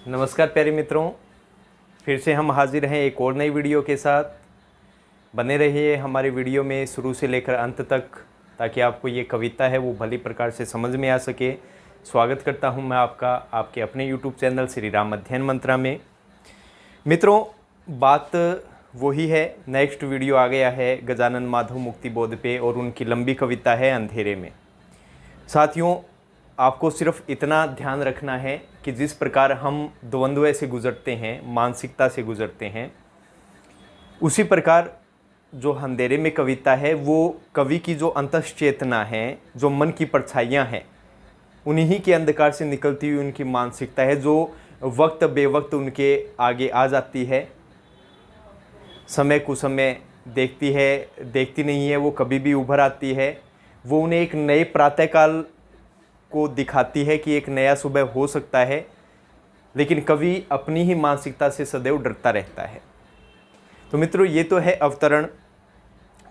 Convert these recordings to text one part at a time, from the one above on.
नमस्कार प्यारे मित्रों, फिर से हम हाजिर हैं एक और नई वीडियो के साथ। बने रहिए हमारे वीडियो में शुरू से लेकर अंत तक, ताकि आपको ये कविता है वो भली प्रकार से समझ में आ सके। स्वागत करता हूं मैं आपका आपके अपने यूट्यूब चैनल श्री राम अध्ययन मंत्रा में। मित्रों, बात वही है, नेक्स्ट वीडियो आ गया है गजानन माधव मुक्ति बोध पे और उनकी लंबी कविता है अंधेरे में। साथियों, आपको सिर्फ इतना ध्यान रखना है कि जिस प्रकार हम द्वंद्व से गुजरते हैं, मानसिकता से गुजरते हैं, उसी प्रकार जो अंधेरे में कविता है वो कवि की जो अंतश्चेतना है, जो मन की परछाइयाँ हैं, उन्हीं के अंधकार से निकलती हुई उनकी मानसिकता है, जो वक्त बेवक्त उनके आगे आ जाती है। समय कुसमय देखती नहीं है, वो कभी भी उभर आती है। वो उन्हें एक नए प्रातःकाल को दिखाती है कि एक नया सुबह हो सकता है, लेकिन कवि अपनी ही मानसिकता से सदैव डरता रहता है। तो मित्रों, ये तो है अवतरण।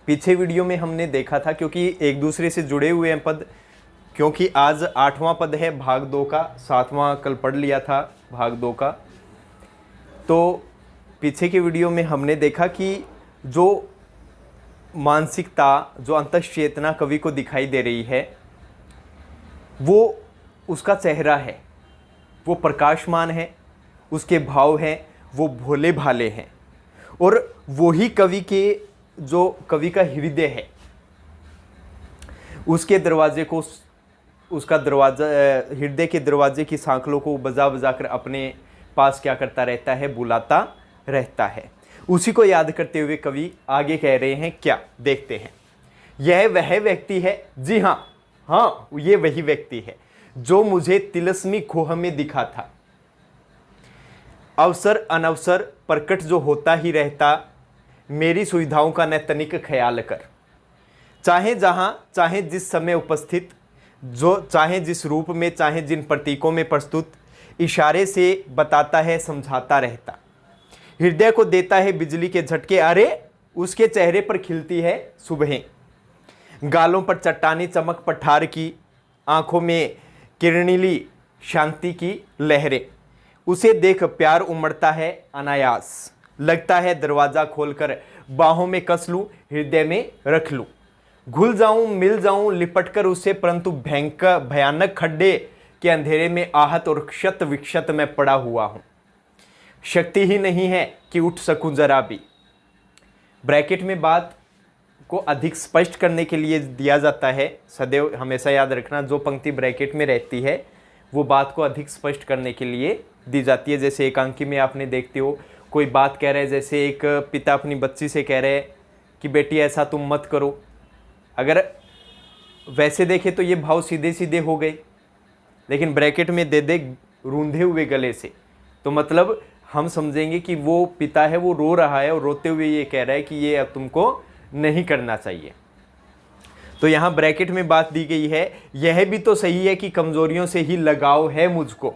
पीछे वीडियो में हमने देखा था, क्योंकि एक दूसरे से जुड़े हुए हैं पद, क्योंकि आज 8वां पद है भाग 2 का, 7वां कल पढ़ लिया था भाग 2 का। तो पीछे के वीडियो में हमने देखा कि जो मानसिकता, जो अंतश्चेतना कवि को दिखाई दे रही है, वो उसका चेहरा है, वो प्रकाशमान है, उसके भाव हैं वो भोले भाले हैं, और वही कवि का हृदय है, उसके दरवाजे को, उसका दरवाजा, हृदय के दरवाजे की सांखलों को बजा बजा कर अपने पास क्या करता रहता है, बुलाता रहता है। उसी को याद करते हुए कवि आगे कह रहे हैं क्या, देखते हैं। यह वह व्यक्ति है, जी हाँ, ये वही व्यक्ति है जो मुझे तिलस्मी खोह में दिखा था। अवसर अनवसर प्रकट जो होता ही रहता, मेरी सुविधाओं का न तनिक ख्याल कर। चाहे जहां चाहे जिस समय उपस्थित, जो चाहे जिस रूप में, चाहे जिन प्रतीकों में प्रस्तुत, इशारे से बताता है, समझाता रहता। हृदय को देता है बिजली के झटके, अरे उसके चेहरे पर खिलती है सुबहें। गालों पर चट्टानी चमक पठार की, आंखों में किरणीली शांति की लहरें। उसे देख प्यार उमड़ता है अनायास, लगता है दरवाजा खोलकर बाहों में कस लूं, हृदय में रख लूं। घुल जाऊं, मिल जाऊं लिपट कर उसे, परंतु भयानक खड्डे के अंधेरे में आहत और क्षत विक्षत में पड़ा हुआ हूं। शक्ति ही नहीं है कि उठ सकूं जरा भी। ब्रैकेट में बात को अधिक स्पष्ट करने के लिए दिया जाता है। सदैव हमेशा याद रखना, जो पंक्ति ब्रैकेट में रहती है वो बात को अधिक स्पष्ट करने के लिए दी जाती है। जैसे एकांकी में आपने देखते हो, कोई बात कह रहे हैं, जैसे एक पिता अपनी बच्ची से कह रहे हैं कि बेटी ऐसा तुम मत करो। अगर वैसे देखें तो ये भाव सीधे सीधे हो गए, लेकिन ब्रैकेट में दे दे रूंधे हुए गले से, तो मतलब हम समझेंगे कि वो पिता है वो रो रहा है और रोते हुए ये कह रहा है कि ये अब तुमको नहीं करना चाहिए। तो यहाँ ब्रैकेट में बात दी गई है, यह भी तो सही है कि कमजोरियों से ही लगाव है मुझको,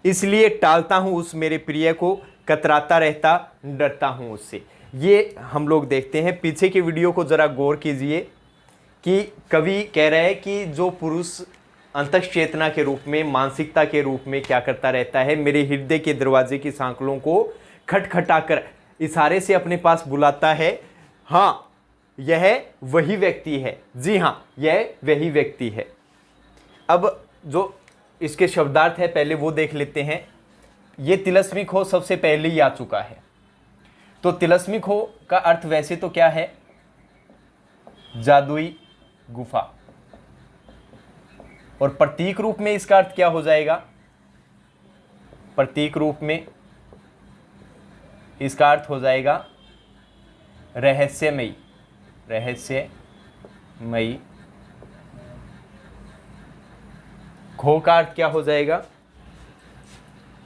इसलिए टालता हूं उस मेरे प्रिय को, कतराता रहता, डरता हूं उससे। ये हम लोग देखते हैं। पीछे के वीडियो को जरा गौर कीजिए कि कवि कह रहे हैं कि जो पुरुष अंतश्चेतना के रूप में, मानसिकता के रूप में क्या करता रहता है, मेरे हृदय के दरवाजे की सांकलों को खटखटाकर इशारे से अपने पास बुलाता है, हाँ यह वही व्यक्ति है, जी हाँ यह वही व्यक्ति है। अब जो इसके शब्दार्थ है पहले वो देख लेते हैं। ये तिलस्मी खो सबसे पहले ही आ चुका है। तो तिलस्मी खो का अर्थ वैसे तो क्या है, जादुई गुफा, और प्रतीक रूप में इसका अर्थ क्या हो जाएगा, प्रतीक रूप में इसका अर्थ हो जाएगा रहस्यमयी, रहस्यमयी। खो का अर्थ क्या हो जाएगा,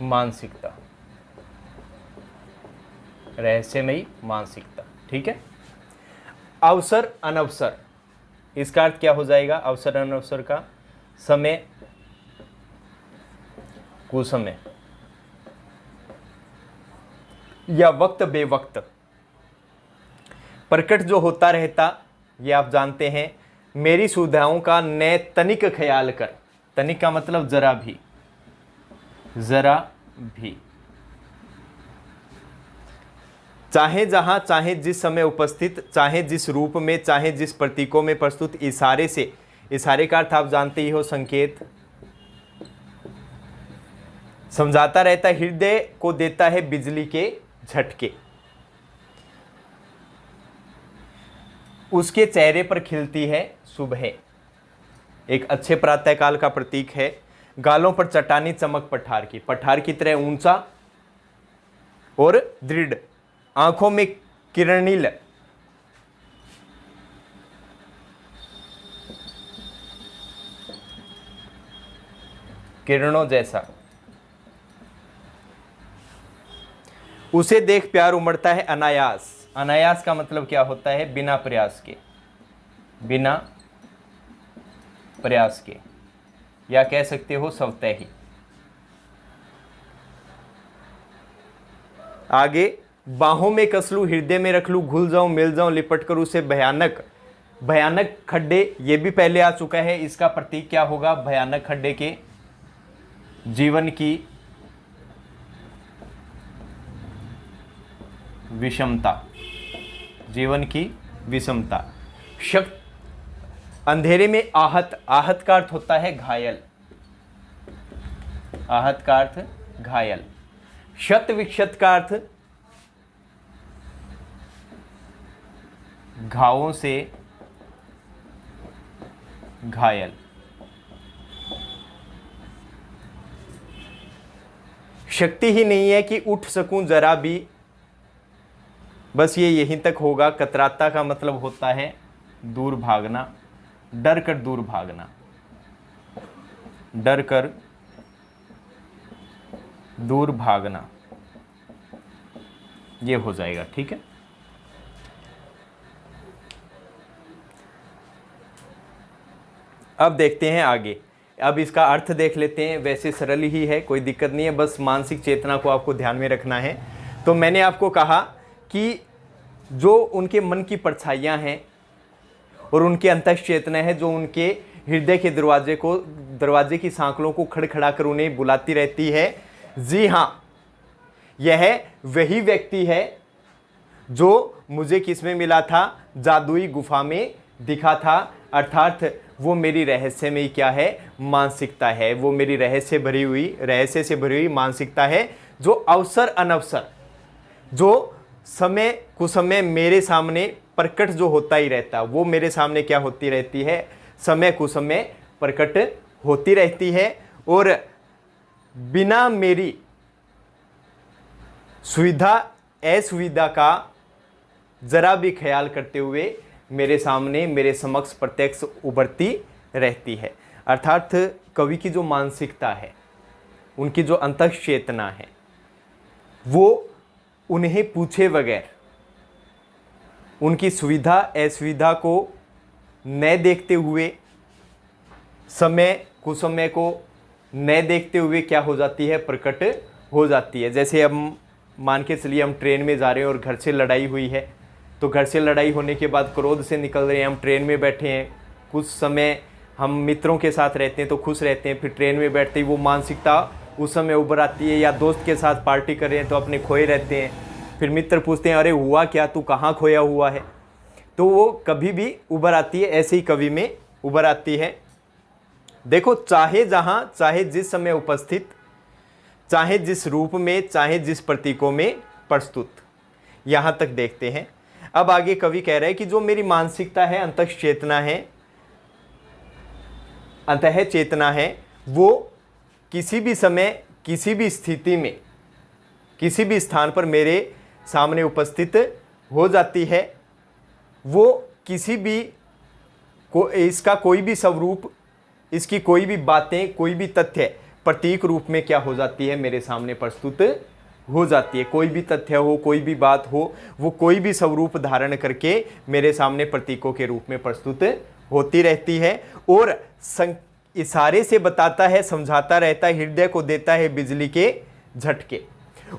मानसिकता, रहस्यमयी मानसिकता। ठीक है। अवसर अनवसर, इसका अर्थ क्या हो जाएगा, अवसर अनवसर का, समय कुसमय या वक्त बेवक्त। प्रकट जो होता रहता, ये आप जानते हैं, मेरी सुविधाओं का न तनिक ख्याल कर। तनिक का मतलब जरा भी, जरा भी। चाहे जहां, चाहे जिस समय उपस्थित, चाहे जिस रूप में, चाहे जिस प्रतीकों में प्रस्तुत, इशारे से, इशारे का अर्थ आप जानते ही हो, संकेत, समझाता रहता है, हृदय को देता है बिजली के झटके, उसके चेहरे पर खिलती है सुबह, एक अच्छे प्रातःकाल का प्रतीक है। गालों पर चट्टानी चमक पठार की तरह ऊंचा और दृढ़, आंखों में किरणील, किरणों जैसा, उसे देख प्यार उमड़ता है अनायास। अनायास का मतलब क्या होता है? बिना प्रयास के, बिना प्रयास के, या कह सकते हो स्वतः ही। आगे, बाहों में कस लूं, हृदय में रख लूं, घुल जाऊं, मिल जाऊं, लिपट कर उसे, भयानक, भयानक खड्डे, ये भी पहले आ चुका है। इसका प्रतीक क्या होगा? भयानक खड्डे के जीवन की विषमता, जीवन की विषमता। शक्त, अंधेरे में आहत, आहत का अर्थ होता है घायल, आहत का अर्थ घायल। शत विक्षत का अर्थ घावों से घायल। शक्ति ही नहीं है कि उठ सकूं जरा भी, बस ये यहीं तक होगा। कतराता का मतलब होता है दूर भागना, डर कर दूर भागना, डर कर दूर भागना, ये हो जाएगा। ठीक है, अब देखते हैं आगे। अब इसका अर्थ देख लेते हैं। वैसे सरल ही है, कोई दिक्कत नहीं है, बस मानसिक चेतना को आपको ध्यान में रखना है। तो मैंने आपको कहा कि जो उनके मन की परछाइयाँ हैं और उनके अंतःचेतना है, जो उनके हृदय के दरवाजे की सांकलों को खड़खड़ा कर उन्हें बुलाती रहती है। जी हाँ, यह वही व्यक्ति है जो मुझे किसमें मिला था? जादुई गुफा में दिखा था। अर्थात वो मेरी रहस्य में क्या है? मानसिकता है। वो मेरी रहस्य से भरी हुई मानसिकता है, जो अवसर अनवसर, जो समय कुसमय मेरे सामने प्रकट जो होता ही रहता, वो मेरे सामने क्या होती रहती है? समय कुसमय प्रकट होती रहती है, और बिना मेरी सुविधा असुविधा का जरा भी ख्याल करते हुए मेरे सामने, मेरे समक्ष प्रत्यक्ष उभरती रहती है। अर्थात कवि की जो मानसिकता है, उनकी जो अंतःचेतना है, वो उन्हें पूछे बगैर, उनकी सुविधा असुविधा को न देखते हुए, समय कुसमय को न देखते हुए क्या हो जाती है? प्रकट हो जाती है। जैसे अब मान के चलिए हम ट्रेन में जा रहे हैं और घर से लड़ाई हुई है, तो घर से लड़ाई होने के बाद क्रोध से निकल रहे हैं, हम ट्रेन में बैठे हैं, कुछ समय हम मित्रों के साथ रहते हैं तो खुश रहते हैं, फिर ट्रेन में बैठते ही वो मानसिकता उस समय उभर आती है। या दोस्त के साथ पार्टी कर रहे हैं तो अपने खोए रहते हैं, फिर मित्र पूछते हैं अरे हुआ क्या, तू कहाँ खोया हुआ है, तो वो कभी भी उभर आती है। ऐसे ही कवि में उभर आती है। देखो, चाहे जहाँ, चाहे जिस समय उपस्थित, चाहे जिस रूप में, चाहे जिस प्रतीकों में प्रस्तुत, यहाँ तक देखते हैं। अब आगे कवि कह रहे हैं कि जो मेरी मानसिकता है, अंतःचेतना है, वो किसी भी समय, किसी भी स्थिति में, किसी भी स्थान पर मेरे सामने उपस्थित हो जाती है। वो किसी भी इसका कोई भी स्वरूप, इसकी कोई भी बातें, कोई भी तथ्य प्रतीक रूप में क्या हो जाती है? मेरे सामने प्रस्तुत हो जाती है। कोई भी तथ्य हो, कोई भी बात हो, वो कोई भी स्वरूप धारण करके मेरे सामने प्रतीकों के रूप में प्रस्तुत होती रहती है, और इशारे से बताता है, समझाता रहता है, हृदय को देता है बिजली के झटके।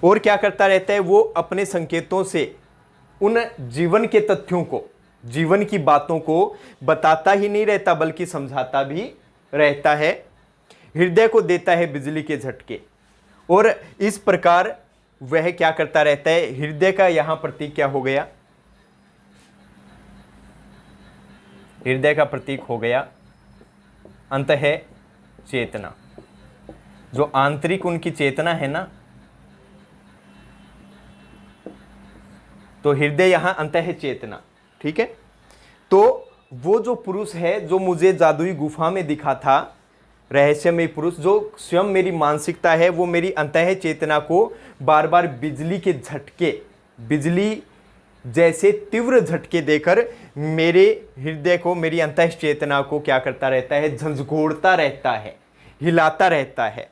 और क्या करता रहता है? वो अपने संकेतों से उन जीवन के तथ्यों को, जीवन की बातों को बताता ही नहीं रहता, बल्कि समझाता भी रहता है। हृदय को देता है बिजली के झटके, और इस प्रकार वह क्या करता रहता है। हृदय का यहां प्रतीक क्या हो गया, हृदय का प्रतीक हो गया अंतः चेतना। जो आंतरिक उनकी चेतना है ना, तो हृदय यहां अंतः चेतना, ठीक है। तो वो जो पुरुष है जो मुझे जादुई गुफा में दिखा था, रहस्यमय पुरुष, जो स्वयं मेरी मानसिकता है, वो मेरी अंतः चेतना को बार बार बिजली के झटके, बिजली जैसे तीव्र झटके देकर मेरे हृदय को, मेरी अंतः चेतना को क्या करता रहता है, झंझोड़ता रहता है, हिलाता रहता है।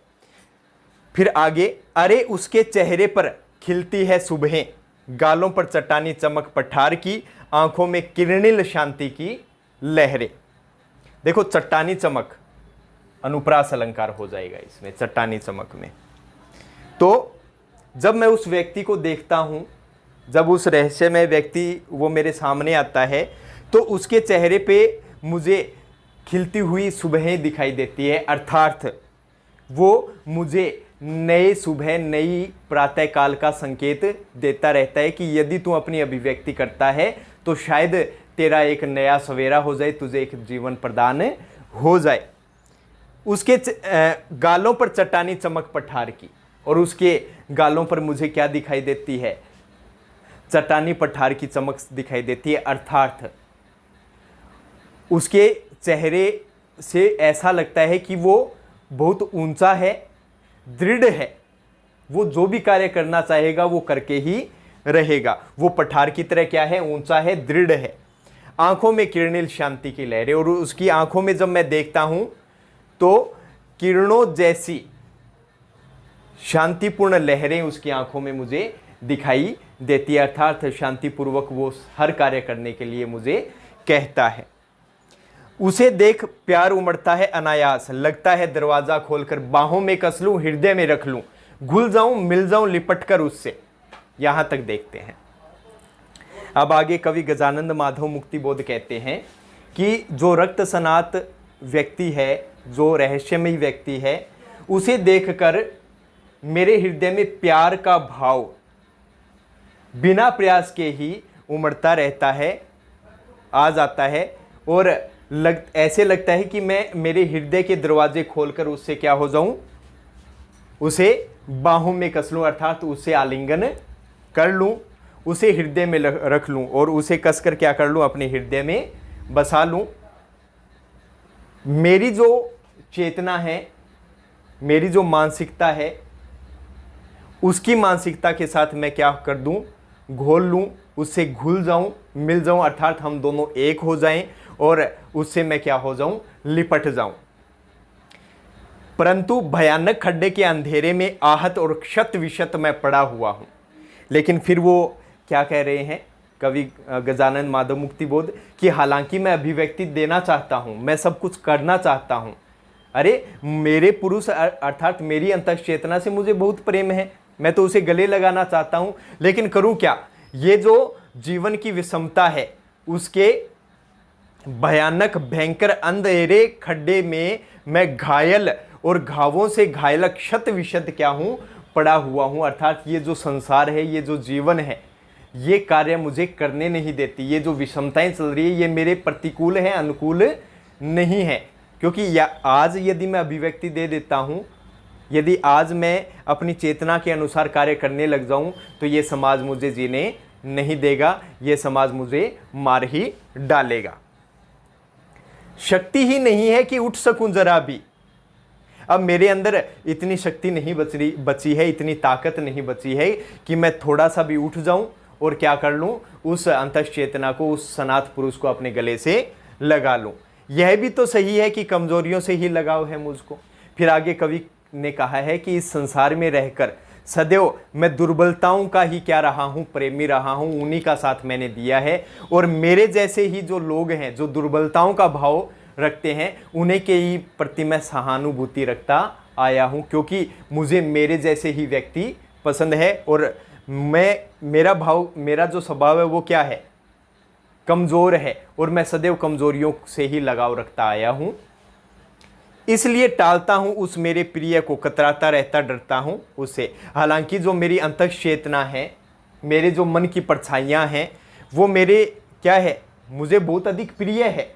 फिर आगे, अरे उसके चेहरे पर खिलती है सुबहें, गालों पर चट्टानी चमक पठार की, आंखों में किरणिल शांति की लहरें। देखो चट्टानी चमक अनुप्रास अलंकार हो जाएगा इसमें, चट्टानी चमक में। तो जब मैं उस व्यक्ति को देखता हूं, जब उस रहस्यमय व्यक्ति वो मेरे सामने आता है, तो उसके चेहरे पे मुझे खिलती हुई सुबहें दिखाई देती है, अर्थात वो मुझे नए सुबह, नई प्रातः काल का संकेत देता रहता है कि यदि तू अपनी अभिव्यक्ति करता है तो शायद तेरा एक नया सवेरा हो जाए, तुझे एक जीवन प्रदान हो जाए। उसके गालों पर चट्टानी चमक पठार की, और उसके गालों पर मुझे क्या दिखाई देती है, चट्टानी पठार की चमक दिखाई देती है, अर्थात उसके चेहरे से ऐसा लगता है कि वो बहुत ऊंचा है, दृढ़ है, वो जो भी कार्य करना चाहेगा वो करके ही रहेगा। वो पठार की तरह क्या है, ऊंचा है, दृढ़ है। आंखों में किरणिल शांति की लहरें, और उसकी आंखों में जब मैं देखता हूं तो किरणों जैसी शांतिपूर्ण लहरें उसकी आंखों में मुझे दिखाई देती है, अर्थात शांतिपूर्वक वो हर कार्य करने के लिए मुझे कहता है। उसे देख प्यार उमड़ता है अनायास, लगता है दरवाजा खोलकर बाहों में कस लूं, हृदय में रख लूं, घुल जाऊं, मिल जाऊं लिपट कर उससे। यहां तक देखते हैं। अब आगे कवि गजानंद माधव मुक्तिबोध कहते हैं कि जो रक्त सनात व्यक्ति है, जो रहस्यमयी व्यक्ति है, उसे देखकर मेरे हृदय में प्यार का भाव बिना प्रयास के ही उमड़ता रहता है, आ जाता है, और ऐसे लगता है कि मैं मेरे हृदय के दरवाजे खोलकर उससे क्या हो जाऊं, उसे बाहों में कस लूं, अर्थात उसे आलिंगन कर लूं, उसे हृदय में रख लूं, और उसे कसकर क्या कर लूं, अपने हृदय में बसा लूं। मेरी जो चेतना है, मेरी जो मानसिकता है, उसकी मानसिकता के साथ मैं क्या कर दूं, घोल लूं, उससे घुल जाऊं, मिल जाऊं, अर्थात हम दोनों एक हो जाएं, और उससे मैं क्या हो जाऊं, लिपट जाऊं। परंतु भयानक खड्डे के अंधेरे में आहत और क्षत विक्षत मैं पड़ा हुआ हूं। लेकिन फिर वो क्या कह रहे हैं कवि गजानन माधव मुक्तिबोध, कि हालांकि मैं अभिव्यक्ति देना चाहता हूं, मैं सब कुछ करना चाहता हूं, अरे मेरे पुरुष अर्थात मेरी अंतःचेतना से मुझे बहुत प्रेम है, मैं तो उसे गले लगाना चाहता हूं, लेकिन करूं क्या, ये जो जीवन की विषमता है, उसके भयानक भयंकर अंधेरे खड्डे में मैं घायल और घावों से घायल क्षत विक्षत क्या हूं, पड़ा हुआ हूं। अर्थात ये जो संसार है, ये जो जीवन है, ये कार्य मुझे करने नहीं देती, ये जो विषमताएं चल रही है ये मेरे प्रतिकूल है, अनुकूल नहीं है। क्योंकि आज यदि मैं अभिव्यक्ति दे देता हूं, यदि आज मैं अपनी चेतना के अनुसार कार्य करने लग जाऊं, तो ये समाज मुझे जीने नहीं देगा, ये समाज मुझे मार ही डालेगा। शक्ति ही नहीं है कि उठ सकूं जरा भी। अब मेरे अंदर इतनी शक्ति नहीं बची है, इतनी ताकत नहीं बची है कि मैं थोड़ा सा भी उठ जाऊं और क्या कर लूं, उस अंतःचेतना को, उस सनात पुरुष को अपने गले से लगा लूं। यह भी तो सही है कि कमजोरियों से ही लगाव है मुझको। फिर आगे कवि ने कहा है कि इस संसार में रहकर सदैव मैं दुर्बलताओं का ही क्या रहा हूं, प्रेमी रहा हूं, उन्हीं का साथ मैंने दिया है, और मेरे जैसे ही जो लोग हैं जो दुर्बलताओं का भाव रखते हैं, उन्हीं के ही प्रति मैं सहानुभूति रखता आया हूं, क्योंकि मुझे मेरे जैसे ही व्यक्ति पसंद है, और मेरा जो स्वभाव है वो क्या है, कमज़ोर है, और मैं सदैव कमज़ोरियों से ही लगाव रखता आया हूं। इसलिए टालता हूँ उस मेरे प्रिय को, कतराता रहता डरता हूँ उससे। हालांकि जो मेरी अंतः चेतना है, मेरे जो मन की परछाइयाँ हैं, वो मेरे क्या है, मुझे बहुत अधिक प्रिय है,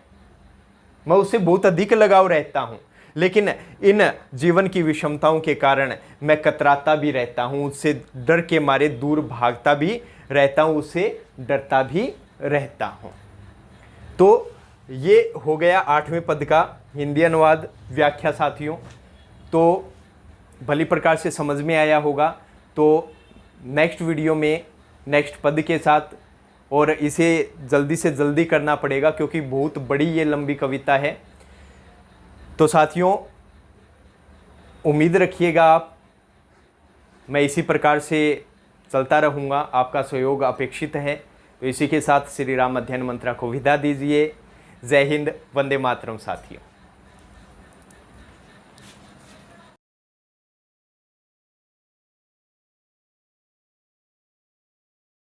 मैं उससे बहुत अधिक लगाव रहता हूँ। लेकिन इन जीवन की विषमताओं के कारण मैं कतराता भी रहता हूँ, उससे डर के मारे दूर भागता भी रहता हूँ, उससे डरता भी रहता हूँ। तो ये हो गया 8वें पद का हिंदी अनुवाद व्याख्या साथियों। तो भली प्रकार से समझ में आया होगा। तो नेक्स्ट वीडियो में नेक्स्ट पद के साथ, और इसे जल्दी से जल्दी करना पड़ेगा क्योंकि बहुत बड़ी ये लंबी कविता है। तो साथियों उम्मीद रखिएगा आप, मैं इसी प्रकार से चलता रहूँगा, आपका सहयोग अपेक्षित है। तो इसी के साथ श्री राम अध्ययन मंत्रा को विदा दीजिए। जय हिंद, वंदे मातरम साथियों।